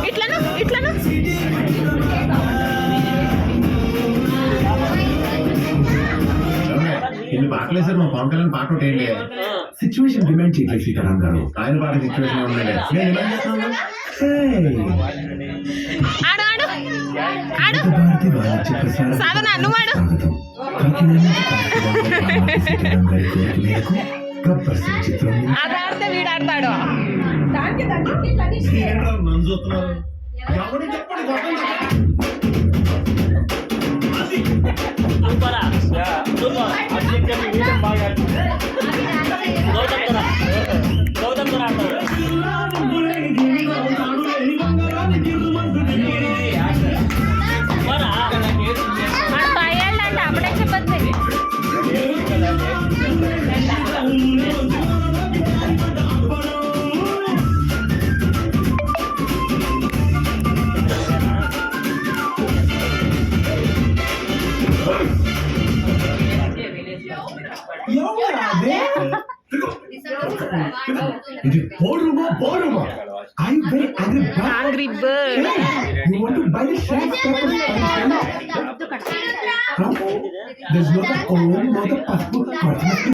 ఇట్లను ఇట్లను ఇన్ని పాటలు వేసారు మా పవన్ కళ్యాణ్ పాట ఒకటి ఏంటి సిచ్యువేషన్ డిమాండ్ చేయట్లేదు సీతారాం గారు ఆయన పాట సిచ్యువేషన్ ఉన్నాడు నేను డిమాండ్ చేస్తున్నాను ఆడు ఆడు ఆడు సాధన నువ్వు ఆడు అది ఆడితే వీడు ఆడతాడు భయాలంటే అప్పుడే చెప్పద్దు ఇది బోరుమా బోరుమా I'm very angry bird. Angry bird. You want to buy the shack pepper? There's not a own, not a passport.